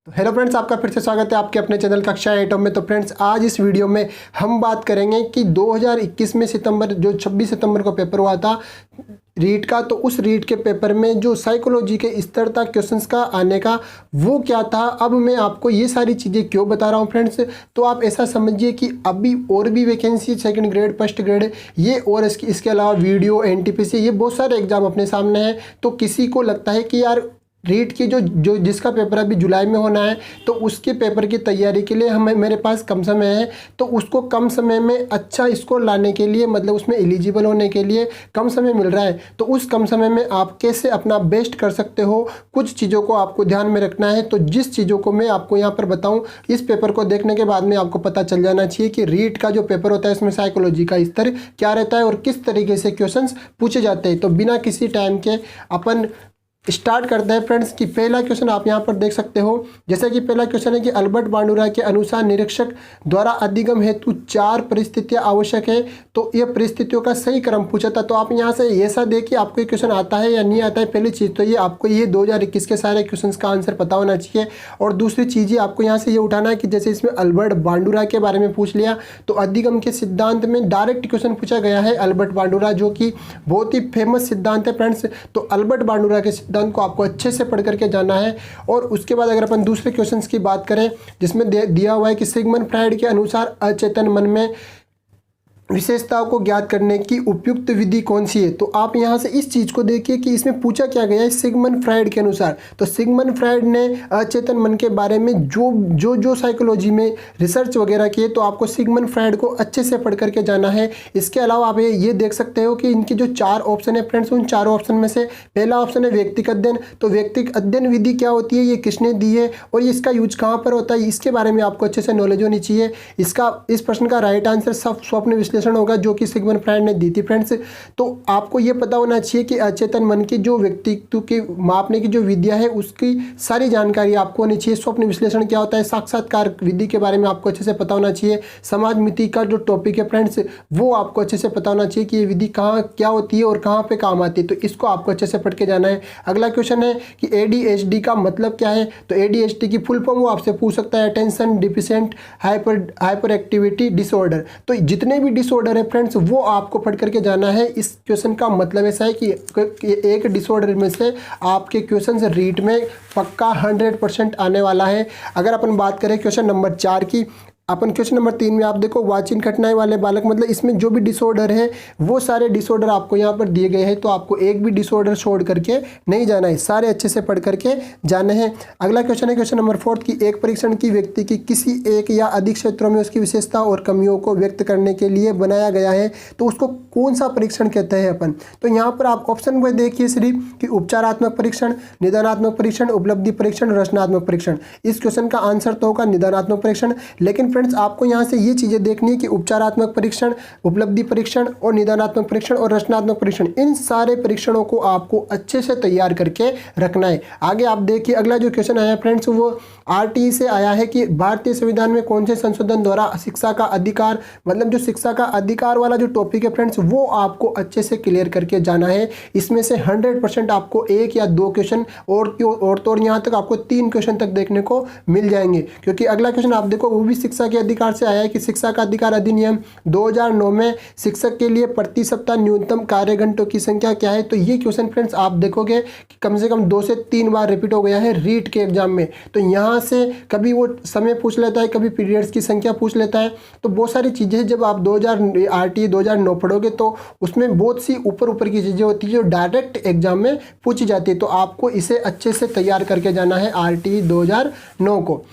तो hello friends, आपका फिर से स्वागत है आपके अपने चैनल कक्षा एटम में। तो फ्रेंड्स, आज इस वीडियो में हम बात करेंगे कि 2021 में सितंबर जो 26 सितंबर को पेपर हुआ था रीट का, तो उस रीट के पेपर में जो साइकोलॉजी के स्तर था क्वेश्चंस का आने का वो क्या था। अब मैं आपको ये सारी चीज़ें क्यों बता रहा हूँ फ्रेंड्स, तो आप ऐसा समझिए कि अभी और भी vacancy second grade first grade ये और इसके अलावा वीडियो एनटीपीसी ये बहुत सारे एग्जाम अपने सामने हैं। तो किसी को लगता है कि यार रीट की जो जिसका पेपर अभी जुलाई में होना है तो उसके पेपर की तैयारी के लिए हमें मेरे पास कम समय है, तो उसको कम समय में अच्छा स्कोर लाने के लिए मतलब उसमें एलिजिबल होने के लिए कम समय मिल रहा है, तो उस कम समय में आप कैसे अपना बेस्ट कर सकते हो, कुछ चीज़ों को आपको ध्यान में रखना है। तो जिस चीज़ों को मैं आपको यहाँ पर बताऊँ, इस पेपर को देखने के बाद में आपको पता चल जाना चाहिए कि रीट का जो पेपर होता है इसमें साइकोलॉजी का स्तर क्या रहता है और किस तरीके से क्वेश्चन पूछे जाते हैं। तो बिना किसी टाइम के अपन स्टार्ट करते हैं फ्रेंड्स कि पहला क्वेश्चन आप यहाँ पर देख सकते हो। जैसा कि पहला क्वेश्चन है कि अल्बर्ट बांडुरा के अनुसार निरीक्षक द्वारा अधिगम हेतु 4 परिस्थितियाँ आवश्यक है, तो ये परिस्थितियों का सही क्रम पूछा था। तो आप यहाँ से ऐसा देखिए आपको ये क्वेश्चन आता है या नहीं आता है। पहली चीज़ तो ये आपको ये 2021 के सारे क्वेश्चन का आंसर पता होना चाहिए। और दूसरी चीज़ ये आपको यहाँ से ये उठाना है कि जैसे इसमें अल्बर्ट बांडुरा के बारे में पूछ लिया, तो अधिगम के सिद्धांत में डायरेक्ट क्वेश्चन पूछा गया है अल्बर्ट बांडुरा, जो कि बहुत ही फेमस सिद्धांत है फ्रेंड्स। तो अल्बर्ट बांडुरा के को आपको अच्छे से पढ़ करके जाना है। और उसके बाद अगर अपन दूसरे क्वेश्चंस की बात करें जिसमें दिया हुआ है कि सिगमंड फ्रायड के अनुसार अचेतन मन में विशेषताओं को ज्ञात करने की उपयुक्त विधि कौन सी है। तो आप यहाँ से इस चीज़ को देखिए कि इसमें पूछा क्या गया है सिगमंड फ्रायड के अनुसार। तो सिगमंड फ्रायड ने अचेतन मन के बारे में जो साइकोलॉजी में रिसर्च वगैरह किए, तो आपको सिगमंड फ्रायड को अच्छे से पढ़ करके जाना है। इसके अलावा आप ये देख सकते हो कि इनकी जो 4 ऑप्शन है फ्रेंड्स, उन 4 ऑप्शन में से पहला ऑप्शन है व्यक्तिगत अध्ययन। तो व्यक्तिगत अध्ययन विधि क्या होती है, ये किसने दी है और इसका यूज कहाँ पर होता है, इसके बारे में आपको अच्छे से नॉलेज होनी चाहिए। इस प्रश्न का राइट आंसर स्वप्न विश्लेषण होगा, जो कि सिगमंड फ्रायड ने दी थी फ्रेंड्स। तो आपको यह पता होना चाहिए कि अचेतन मन की जो व्यक्तित्व की मापने की जो विद्या है उसकी सारी जानकारी आपको होनी चाहिए। स्वप्न विश्लेषण क्या होता है, साक्षात्कार विधि के बारे में आपको अच्छे से पता होना चाहिए। समाज मिति का जो टॉपिक है फ्रेंड्स वो आपको अच्छे से पता होना चाहिए कि ये विधि कहाँ क्या होती है और कहाँ पे काम आती है, तो इसको आपको अच्छे से पढ़ के जाना है। अगला क्वेश्चन है कि ADHD का मतलब क्या है। तो ADHD की फुल फॉर्म वो आपसे पूछ सकता है, attention deficient hyper activity disorder. तो जितने भी डिसऑर्डर है फ्रेंड्स वो आपको पढ़ करके जाना है। इस क्वेश्चन का मतलब ऐसा है कि एक डिसऑर्डर में से आपके क्वेश्चन रीट में पक्का 100% आने वाला है। अगर अपन बात करें क्वेश्चन नंबर 4 की, अपन क्वेश्चन नंबर 3 में आप देखो वाचिन घटनाएं वाले बालक, मतलब इसमें जो भी डिसऑर्डर है वो सारे डिसऑर्डर आपको यहाँ पर दिए गए हैं, तो आपको एक भी डिसऑर्डर छोड़ करके नहीं जाना है, सारे अच्छे से पढ़ करके जाने हैं। अगला क्वेश्चन है क्वेश्चन नंबर 4 की एक परीक्षण की व्यक्ति की किसी एक या अधिक क्षेत्रों में उसकी विशेषता और कमियों को व्यक्त करने के लिए बनाया गया है, तो उसको कौन सा परीक्षण कहते हैं अपन। तो यहाँ पर आप ऑप्शन में देखिए सिर्फ कि उपचारात्मक परीक्षण, निदानात्मक परीक्षण, उपलब्धि परीक्षण, रचनात्मक परीक्षण। इस क्वेश्चन का आंसर तो होगा निदानात्मक परीक्षण। लेकिन फ्रेंड्स आपको यहाँ से ये चीज़ें देखनी है कि उपचारात्मक परीक्षण, उपलब्धि परीक्षण और निदानात्मक परीक्षण और रचनात्मक परीक्षण, इन सारे परीक्षणों को आपको अच्छे से तैयार करके रखना है। आगे आप देखिए अगला जो क्वेश्चन आया फ्रेंड्स वो RTE से आया है कि भारतीय संविधान में कौन से संशोधन द्वारा शिक्षा का अधिकार, मतलब जो शिक्षा का अधिकार वाला जो टॉपिक है फ्रेंड्स वो आपको अच्छे से क्लियर करके जाना है। इसमें से 100% आपको 1 या 2 क्वेश्चन और तो यहाँ तक आपको 3 क्वेश्चन तक देखने को मिल जाएंगे, क्योंकि अगला क्वेश्चन आप देखो वो भी शिक्षा के अधिकार से आया है कि शिक्षा का अधिकार अधिनियम 2009 में शिक्षक के लिए प्रति सप्ताह न्यूनतम कार्य घंटों की संख्या क्या है। तो ये क्वेश्चन फ्रेंड्स आप देखोगे कि कम से कम 2 से 3 बार रिपीट हो गया है रीट के एग्जाम में। तो यहाँ से कभी वो समय पूछ लेता है, कभी पीरियड्स की संख्या पूछ लेता है, तो बहुत सारी चीज़ें जब आप RTE 2009 पढ़ोगे तो उसमें बहुत सी ऊपर की चीज़ें होती है जो डायरेक्ट एग्जाम में पूछी जाती है। तो आपको इसे अच्छे से तैयार करके जाना है RTE 2009 को।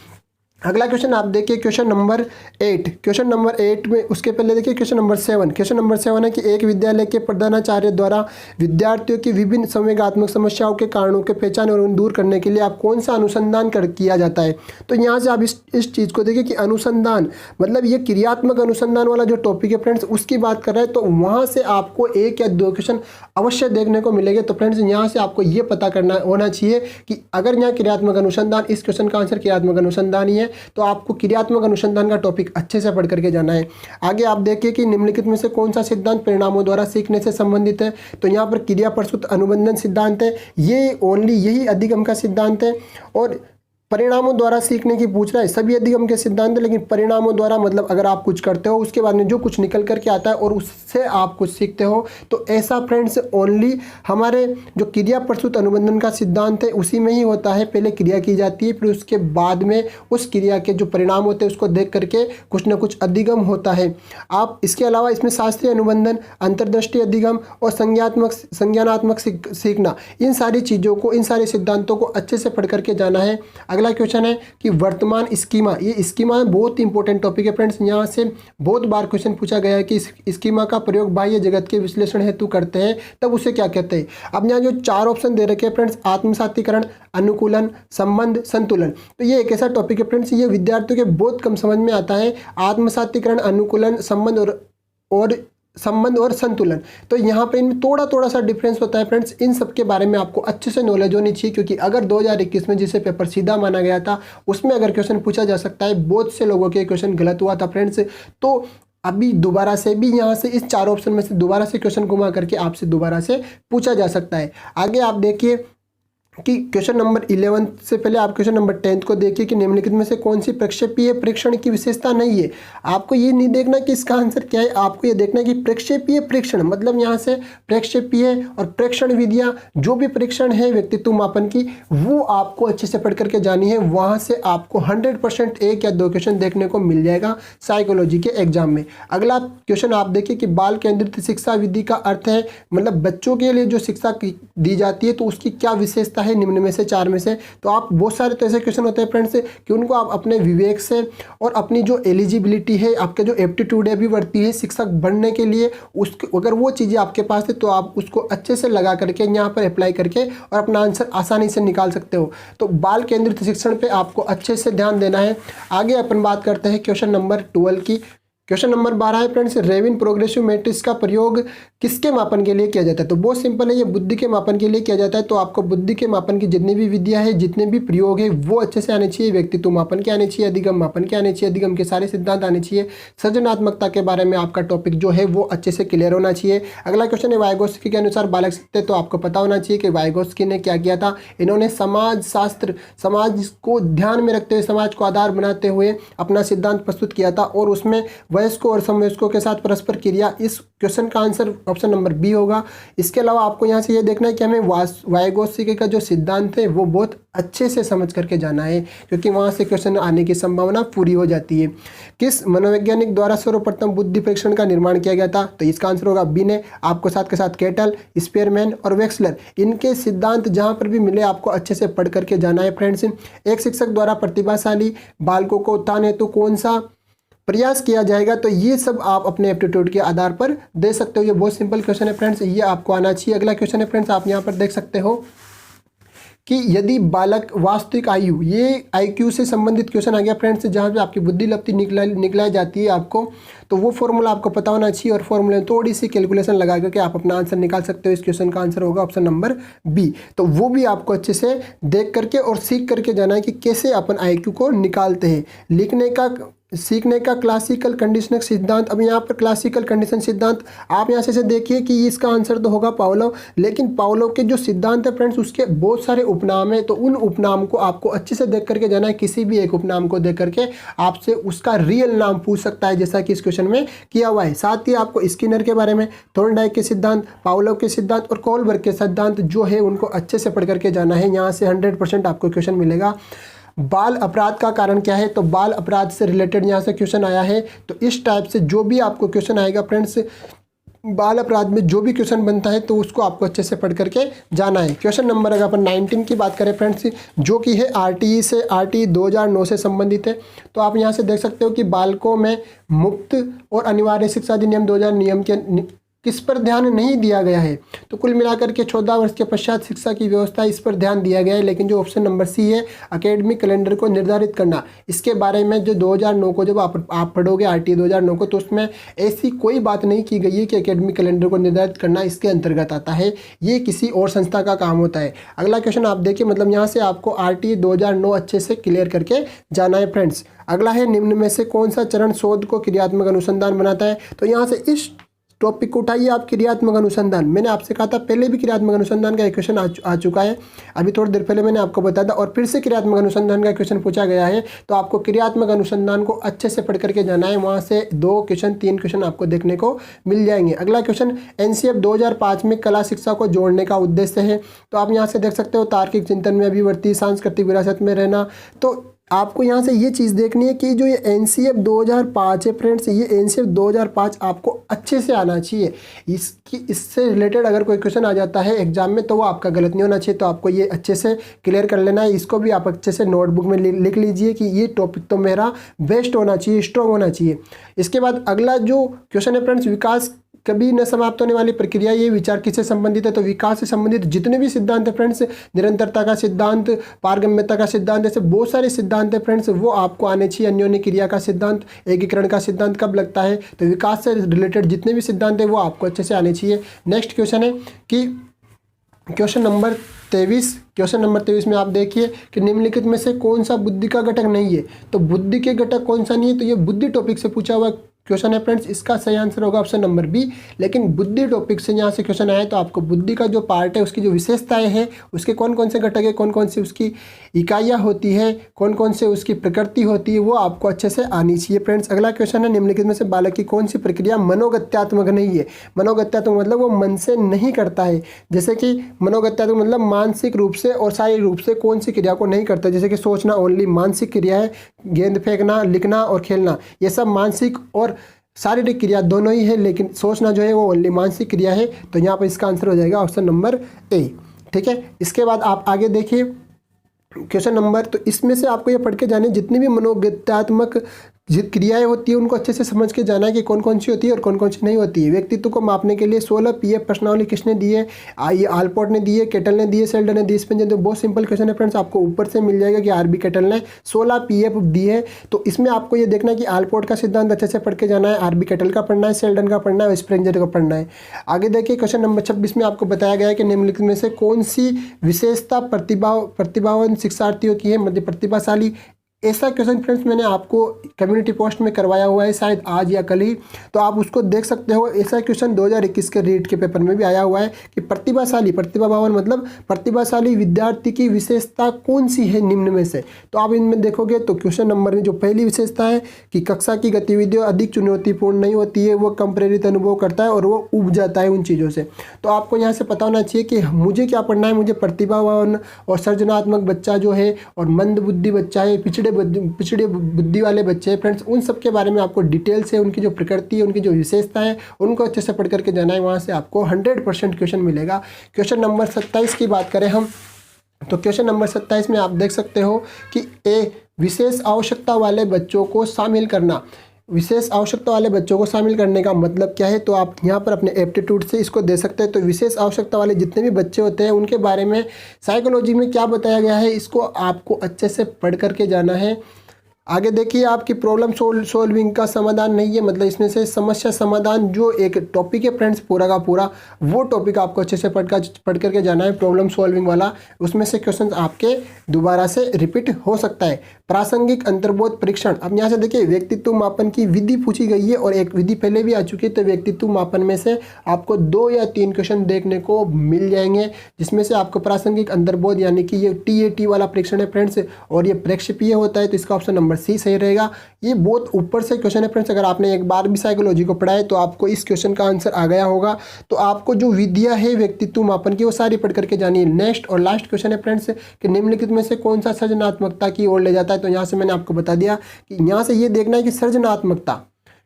अगला क्वेश्चन आप देखिए क्वेश्चन नंबर 8। क्वेश्चन नंबर 8 में उसके पहले देखिए क्वेश्चन नंबर 7। क्वेश्चन नंबर 7 है कि एक विद्यालय के प्रधानाचार्य द्वारा विद्यार्थियों की विभिन्न संवेगात्मक समस्याओं के कारणों के पहचान और उन्हें दूर करने के लिए आप कौन सा अनुसंधान किया जाता है। तो यहाँ से आप इस चीज़ को देखिए कि अनुसंधान मतलब ये क्रियात्मक अनुसंधान वाला जो टॉपिक है फ्रेंड्स उसकी बात कर रहे हैं, तो वहाँ से आपको 1 या 2 क्वेश्चन अवश्य देखने को मिलेंगे। तो फ्रेंड्स यहाँ से आपको ये पता करना होना चाहिए कि अगर यहाँ क्रियात्मक अनुसंधान, इस क्वेश्चन का आंसर क्रियात्मक अनुसंधान ही है, तो आपको क्रियात्मक अनुसंधान का टॉपिक अच्छे से पढ़ करके जाना है। आगे आप देखिए कि निम्नलिखित में से कौन सा सिद्धांत परिणामों द्वारा सीखने से संबंधित है। तो यहाँ पर क्रिया प्रसूत अनुबंधन सिद्धांत है, ये ओनली यही अधिगम का सिद्धांत है। और परिणामों द्वारा सीखने की पूछ रहा है। सभी अधिगम के सिद्धांत, लेकिन परिणामों द्वारा मतलब अगर आप कुछ करते हो उसके बाद में जो कुछ निकल करके आता है और उससे आप कुछ सीखते हो, तो ऐसा फ्रेंड्स ओनली हमारे जो क्रिया प्रस्तुत अनुबंधन का सिद्धांत है उसी में ही होता है। पहले क्रिया की जाती है, फिर उसके बाद में उस क्रिया के जो परिणाम होते हैं उसको देख करके कुछ ना कुछ अधिगम होता है। आप इसके अलावा इसमें शास्त्रीय अनुबंधन, अंतर्दृष्टि अधिगम और संज्ञानात्मक सीखना, इन सारी चीज़ों को, इन सारे सिद्धांतों को अच्छे से पढ़ करके जाना है। अगला क्वेश्चन है कि वर्तमान स्कीमा, ये स्कीमा बहुत इंपॉर्टेंट टॉपिक है फ्रेंड्स। यहाँ से बहुत बार क्वेश्चन पूछा गया है कि स्कीमा का प्रयोग बाह्य जगत के विश्लेषण हेतु करते हैं तब उसे क्या कहते हैं। अब यहाँ जो 4 ऑप्शन दे रखे हैं फ्रेंड्स, आत्मसातीकरण, अनुकूलन, संबंध, संतुलन, तो ये एक ऐसा टॉपिक है फ्रेंड्स, ये विद्यार्थियों के बहुत कम समझ में आता है। आत्मसातीकरण, अनुकूलन, संबंध और संतुलन, तो यहाँ पे इनमें थोड़ा सा डिफरेंस होता है फ्रेंड्स। इन सब के बारे में आपको अच्छे से नॉलेज होनी चाहिए, क्योंकि अगर 2021 में जिसे पेपर सीधा माना गया था उसमें अगर क्वेश्चन पूछा जा सकता है, बहुत से लोगों के क्वेश्चन गलत हुआ था फ्रेंड्स, तो अभी दोबारा से भी यहाँ से इस 4 ऑप्शन में से दोबारा से क्वेश्चन घुमा करके आपसे दोबारा से पूछा जा सकता है। आगे आप देखिए कि क्वेश्चन नंबर 11 से पहले आप क्वेश्चन नंबर 10 को देखिए कि निम्नलिखित में से कौन सी प्रक्षेपीय प्रेक्षण की विशेषता नहीं है। आपको ये नहीं देखना कि इसका आंसर क्या है, आपको ये देखना है कि प्रक्षेपीय प्रेक्षण मतलब यहाँ से प्रक्षेपीय और प्रेक्षण विधियाँ, जो भी परीक्षण है व्यक्तित्व मापन की, वो आपको अच्छे से पढ़ करके जानी है। वहाँ से आपको 100% 1 या 2 क्वेश्चन देखने को मिल जाएगा साइकोलॉजी के एग्जाम में। अगला क्वेश्चन आप देखिए कि बाल केंद्रित शिक्षा विधि का अर्थ है, मतलब बच्चों के लिए जो शिक्षा दी जाती है तो उसकी क्या विशेषता है निम्न में से 4 में से। तो आप बहुत सारे तो ऐसे क्वेश्चन होते हैं फ्रेंड्स कि उनको आप अपने विवेक से और अपनी जो एलिजिबिलिटी है, आपके जो एप्टीट्यूड है भी बढ़ती है शिक्षक बनने के लिए, उसके अगर वो चीज़ें आपके पास है तो आप उसको अच्छे से लगा करके यहाँ पर अप्लाई करके और अपना आंसर आसानी से निकाल सकते हो। तो बाल केंद्रित शिक्षण पे आपको अच्छे से ध्यान देना है। आगे अपन बात करते हैं क्वेश्चन नंबर 12 की। क्वेश्चन नंबर 12 है फ्रेंड्स, रेविन प्रोग्रेसिव मैट्रिक्स का प्रयोग किसके मापन के लिए किया जाता है। तो बहुत सिंपल है, ये बुद्धि के मापन के लिए किया जाता है। तो आपको बुद्धि के मापन की जितनी भी विधियां है, जितने भी प्रयोग है, वो अच्छे से आने चाहिए। व्यक्तित्व मापन के आने चाहिए, अधिगम मापन के आने चाहिए, अधिगम के सारे सिद्धांत आने चाहिए। सृजनात्मकता के बारे में आपका टॉपिक जो है वो अच्छे से क्लियर होना चाहिए। अगला क्वेश्चन है वाइगोत्स्की के अनुसार बालक सत्य, तो आपको पता होना चाहिए कि वाइगोत्स्की ने क्या किया था। इन्होंने समाज शास्त्र, समाज को ध्यान में रखते हुए, समाज को आधार बनाते हुए अपना सिद्धांत प्रस्तुत किया था, और उसमें वयस्कों और समवयस्कों के साथ परस्पर क्रिया, इस क्वेश्चन का आंसर ऑप्शन नंबर बी होगा। इसके अलावा आपको यहाँ से ये देखना है कि हमें वाइगोत्स्की का जो सिद्धांत है वो बहुत अच्छे से समझ करके जाना है, क्योंकि वहाँ से क्वेश्चन आने की संभावना पूरी हो जाती है। किस मनोवैज्ञानिक द्वारा सर्वप्रथम बुद्धि परीक्षण का निर्माण किया गया था। तो इसका आंसर होगा बी ने। आपको साथ के साथ केटल, स्पेयरमैन और वेक्सलर, इनके सिद्धांत जहाँ पर भी मिले आपको अच्छे से पढ़ करके जाना है फ्रेंड्स। एक शिक्षक द्वारा प्रतिभाशाली बालकों को उत्थान हेतु कौन सा प्रयास किया जाएगा। तो ये सब आप अपने एप्टीट्यूड के आधार पर दे सकते हो। ये बहुत सिंपल क्वेश्चन है फ्रेंड्स, ये आपको आना चाहिए। अगला क्वेश्चन है फ्रेंड्स, आप यहाँ पर देख सकते हो कि यदि बालक वास्तविक आयु, ये IQ से संबंधित क्वेश्चन आ गया फ्रेंड्स, जहाँ पे आपकी बुद्धि लब्धि निकलाई जाती है आपको, तो वो फॉर्मूला आपको पता होना चाहिए, और फॉर्मूले में थोड़ी सी कैलकुलेशन लगा करके आप अपना आंसर निकाल सकते हो। इस क्वेश्चन का आंसर होगा ऑप्शन नंबर बी। तो वो भी आपको अच्छे से देख करके और सीख करके जाना है कि कैसे अपन IQ को निकालते हैं। सीखने का क्लासिकल कंडीशनिंग सिद्धांत। अब यहाँ पर क्लासिकल कंडीशन सिद्धांत आप यहाँ से देखिए कि इसका आंसर तो होगा पावलोव, लेकिन पावलोव के जो सिद्धांत है फ्रेंड्स उसके बहुत सारे उपनाम है। तो उन उपनाम को आपको अच्छे से देख करके जाना है। किसी भी एक उपनाम को देख करके आपसे उसका रियल नाम पूछ सकता है, जैसा कि इस क्वेश्चन में किया हुआ है। साथ ही आपको स्किनर के बारे में, थॉर्नडाइक के सिद्धांत, पावलोव के सिद्धांत और कोलबर्ग के सिद्धांत जो है उनको अच्छे से पढ़ करके जाना है। यहाँ से 100% आपको क्वेश्चन मिलेगा। बाल अपराध का कारण क्या है। तो बाल अपराध से रिलेटेड यहाँ से क्वेश्चन आया है। तो इस टाइप से जो भी आपको क्वेश्चन आएगा फ्रेंड्स, बाल अपराध में जो भी क्वेश्चन बनता है तो उसको आपको अच्छे से पढ़ करके जाना है। क्वेश्चन नंबर अगर अपन 19 की बात करें फ्रेंड्स, जो कि है RTE 2009 से संबंधित है। तो आप यहाँ से देख सकते हो कि बालकों में मुफ्त और अनिवार्य शिक्षा अधिनियम 2000 नियम के किस पर ध्यान नहीं दिया गया है। तो कुल मिलाकर के 14 वर्ष के पश्चात शिक्षा की व्यवस्था, इस पर ध्यान दिया गया है। लेकिन जो ऑप्शन नंबर सी है, एकेडमिक कैलेंडर को निर्धारित करना, इसके बारे में जो 2009 को जब आप पढ़ोगे RTE 2009 को, तो उसमें ऐसी कोई बात नहीं की गई है कि एकेडमिक कैलेंडर को निर्धारित करना इसके अंतर्गत आता है। ये किसी और संस्था का काम होता है। अगला क्वेश्चन आप देखिए, मतलब यहाँ से आपको RTE 2009 अच्छे से क्लियर करके जाना है फ्रेंड्स। अगला है, निम्न में से कौन सा चरण शोध को क्रियात्मक अनुसंधान बनाता है। तो यहाँ से इस टॉपिक को उठाइए आप क्रियात्मक अनुसंधान। मैंने आपसे कहा था पहले भी क्रियात्मक अनुसंधान का एक क्वेश्चन आ चुका है, अभी थोड़ी देर पहले मैंने आपको बताया था, और फिर से क्रियात्मक अनुसंधान का क्वेश्चन पूछा गया है। तो आपको क्रियात्मक अनुसंधान को अच्छे से पढ़ करके जाना है, वहाँ से 2 क्वेश्चन 3 क्वेश्चन आपको देखने को मिल जाएंगे। अगला क्वेश्चन एनसीएफ 2005 में कला शिक्षा को जोड़ने का उद्देश्य है। तो आप यहाँ से देख सकते हो तार्किक चिंतन में अभिवृत्ति, सांस्कृतिक विरासत में रहना। तो आपको यहाँ से ये चीज़ देखनी है कि जो ये एनसीएफ 2005 है फ्रेंड्स, ये एनसीएफ 2005 आपको अच्छे से आना चाहिए। इससे रिलेटेड अगर कोई क्वेश्चन आ जाता है एग्जाम में तो वो आपका गलत नहीं होना चाहिए। तो आपको ये अच्छे से क्लियर कर लेना है। इसको भी आप अच्छे से नोटबुक में लिख लीजिए कि ये टॉपिक तो मेरा बेस्ट होना चाहिए, स्ट्रॉन्ग होना चाहिए। इसके बाद अगला जो क्वेश्चन है फ्रेंड्स, विकास कभी न समाप्त होने वाली प्रक्रिया, ये विचार किससे संबंधित है? तो विकास से संबंधित जितने भी सिद्धांत है फ्रेंड्स, निरंतरता का सिद्धांत, पारगम्यता का सिद्धांत, ऐसे बहुत सारे सिद्धांत है फ्रेंड्स, वो आपको आने चाहिए। अन्योन्य क्रिया का सिद्धांत, एकीकरण का सिद्धांत कब लगता है? तो विकास से रिलेटेड जितने भी सिद्धांत है वो आपको अच्छे से आने चाहिए। नेक्स्ट क्वेश्चन है कि क्वेश्चन नंबर 23 में आप देखिए कि निम्नलिखित में से कौन सा बुद्धि का घटक नहीं है? तो बुद्धि के घटक कौन सा नहीं है? तो ये बुद्धि टॉपिक से पूछा हुआ क्वेश्चन है फ्रेंड्स। इसका सही आंसर होगा ऑप्शन नंबर बी। लेकिन बुद्धि टॉपिक से यहाँ से क्वेश्चन आया तो आपको बुद्धि का जो पार्ट है, उसकी जो विशेषताएं हैं, उसके कौन कौन से घटक है, कौन कौन सी उसकी इकाइयाँ होती है, कौन कौन से उसकी प्रकृति होती है, वो आपको अच्छे से आनी चाहिए फ्रेंड्स। अगला क्वेश्चन है निम्नलिखित में से बालक की कौन सी प्रक्रिया मनोगत्यात्मक नहीं है? मनोगत्यात्मक मतलब वो मन से नहीं करता है। जैसे कि मनोगत्यात्मक मतलब मानसिक रूप से और शारीरिक रूप से कौन सी क्रिया को नहीं करता? जैसे कि सोचना ओनली मानसिक क्रिया है, गेंद फेंकना, लिखना और खेलना ये सब मानसिक और शारीरिक क्रिया दोनों ही है, लेकिन सोचना जो है वो ओनली मानसिक क्रिया है। तो यहाँ पर इसका आंसर हो जाएगा ऑप्शन नंबर ए। ठीक है, इसके बाद आप आगे देखिए क्वेश्चन नंबर, तो इसमें से आपको ये पढ़ के जाने जितनी भी मनोगत्यात्मक क्रियाएं होती है उनको अच्छे से समझ के जाना है कि कौन कौन सी होती है और कौन कौन सी नहीं होती है। व्यक्तित्व को मापने के लिए 16 पीएफ प्रश्नावली किसने दी है? ये आलपोर्ट ने दी है, केटल ने दी है, सेल्डन ने दी है। स्पेंजर तो बहुत सिंपल क्वेश्चन है फ्रेंड्स, आपको ऊपर से मिल जाएगा कि आरबी केटल ने 16 पीएफ दी है। तो इसमें आपको ये देखना है कि आलपोर्ट का सिद्धांत अच्छे से पढ़ के जाना है, आरबी केटल का पढ़ना है, सेल्डन का पढ़ना है, स्पेंजर का पढ़ना है। आगे देखिए क्वेश्चन नंबर 26 में आपको बताया गया है कि निम्नलिखित में से कौन सी विशेषता प्रतिभावान शिक्षार्थियों की है? मतलब प्रतिभाशाली। ऐसा क्वेश्चन फ्रेंड्स मैंने आपको कम्युनिटी पोस्ट में करवाया हुआ है, शायद आज या कल ही, तो आप उसको देख सकते हो। ऐसा क्वेश्चन 2021 के रीट के पेपर में भी आया हुआ है कि प्रतिभाशाली, प्रतिभावान मतलब प्रतिभाशाली विद्यार्थी की विशेषता कौन सी है निम्न में से? तो आप इनमें देखोगे तो क्वेश्चन नंबर में जो पहली विशेषता है कि कक्षा की गतिविधियाँ अधिक चुनौतीपूर्ण नहीं होती है, वो कम प्रेरित अनुभव करता है और वो उब जाता है उन चीज़ों से। तो आपको यहाँ से पता होना चाहिए कि मुझे क्या पढ़ना है। मुझे प्रतिभावान और सृजनात्मक बच्चा जो है और मंद बुद्धि बच्चा है, पिछड़े बुद्धि वाले बच्चे हैं फ्रेंड्स, उन सब के बारे में आपको डिटेल से उनकी जो प्रकृति है, उनकी जो विशेषता है, उनको अच्छे से पढ़ करके जाना है। वहाँ से आपको 100% क्वेश्चन मिलेगा। क्वेश्चन नंबर 27 की बात करें हम, तो क्वेश्चन नंबर 27 में आप देख सकते हो कि विशेष आवश्यकता वाले बच्चों को शामिल करना। विशेष आवश्यकता वाले बच्चों को शामिल करने का मतलब क्या है? तो आप यहाँ पर अपने एप्टीट्यूड से इसको दे सकते हैं। तो विशेष आवश्यकता वाले जितने भी बच्चे होते हैं उनके बारे में साइकोलॉजी में क्या बताया गया है, इसको आपको अच्छे से पढ़ करके जाना है। आगे देखिए आपकी प्रॉब्लम सॉल्विंग का समाधान नहीं है, मतलब इसमें से समस्या समाधान जो एक टॉपिक है फ्रेंड्स पूरा का पूरा, वो टॉपिक आपको अच्छे से पढ़ करके जाना है, प्रॉब्लम सॉल्विंग वाला। उसमें से क्वेश्चन आपके दोबारा से रिपीट हो सकता है। प्रासंगिक अंतर्बोध परीक्षण, अब यहाँ से देखिए व्यक्तित्व मापन की विधि पूछी गई है और एक विधि पहले भी आ चुकी है। तो व्यक्तित्व मापन में से आपको 2 या 3 क्वेश्चन देखने को मिल जाएंगे, जिसमें से आपको प्रासंगिक अंतर्बोध यानी कि ये TAT वाला परीक्षण है फ्रेंड्स, और ये प्रक्षेपीय होता है। तो इसका ऑप्शन नंबर सी सही रहेगा। ये बहुत ऊपर से क्वेश्चन है फ्रेंड्स, अगर आपने एक बार भी साइकोलॉजी को पढ़ा है तो आपको इस क्वेश्चन का आंसर आ गया होगा। तो आपको जो विधियाँ है व्यक्तित्व मापन की वो सारी पढ़ करके जानी है। नेक्स्ट और लास्ट क्वेश्चन है फ्रेंड्स कि निम्नलिखित में से कौन सा सृजनात्मकता की ओर ले जाता है? तो यहाँ से मैंने आपको बता दिया कि यहाँ से ये देखना है कि सृजनात्मकता,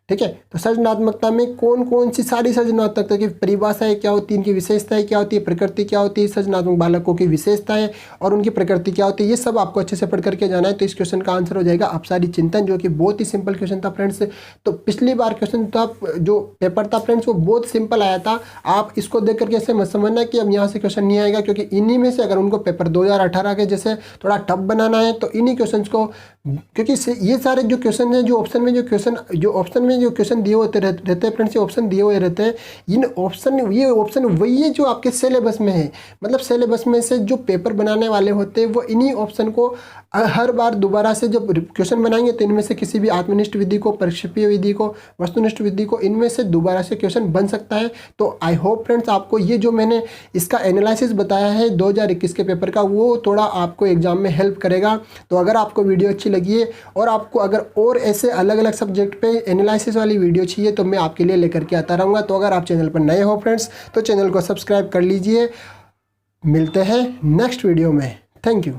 ठीक है, तो सृजनात्मकता में कौन कौन सी सारी सृजनात्मकता की परिभाषाएं क्या होती है, इनकी विशेषताएं क्या होती है, प्रकृति क्या होती है, सृजनात्मक बालकों की विशेषताएं और उनकी प्रकृति क्या होती है, ये सब आपको अच्छे से पढ़ करके जाना है। तो इस क्वेश्चन का आंसर हो जाएगा अपसारी चिंतन, जो कि बहुत ही सिंपल क्वेश्चन था फ्रेंड्स। तो पिछली बार क्वेश्चन था जो पेपर था फ्रेंड्स वो बहुत सिंपल आया था। आप इसको देख करके ऐसे मत समझना कि अब यहाँ से क्वेश्चन नहीं आएगा, क्योंकि इन्हीं में से अगर उनको पेपर 2018 के जैसे थोड़ा टफ बनाना है तो इन्हीं क्वेश्चन को, क्योंकि ये सारे जो क्वेश्चन है जो ऑप्शन में में जो क्वेश्चन दिए होते रहते हैं फ्रेंड्स, ये ऑप्शन दिए हुए रहते हैं, ये ऑप्शन वही है जो आपके सिलेबस में है। मतलब सिलेबस में से जो पेपर बनाने वाले होते हैं वो इन्हीं ऑप्शन को हर बार दोबारा से जब क्वेश्चन बनाएंगे तो इनमें से किसी भी आत्मनिष्ठ विधि को, परिक्षेपीय विधि को, वस्तुनिष्ठ विधि को, इनमें से दोबारा से क्वेश्चन बन सकता है। तो आई होप फ्रेंड्स आपको ये जो मैंने इसका एनालिसिस बताया है 2021 के पेपर का, वो थोड़ा आपको एग्जाम में हेल्प करेगा। तो अगर आपको वीडियो अच्छी लगी है और आपको अगर और ऐसे अलग अलग सब्जेक्ट पे एनालिसिस वाली वीडियो चाहिए तो मैं आपके लिए लेकर के आता रहूँगा। तो अगर आप चैनल पर नए हो फ्रेंड्स तो चैनल को सब्सक्राइब कर लीजिए। मिलते हैं नेक्स्ट वीडियो में। Thank you.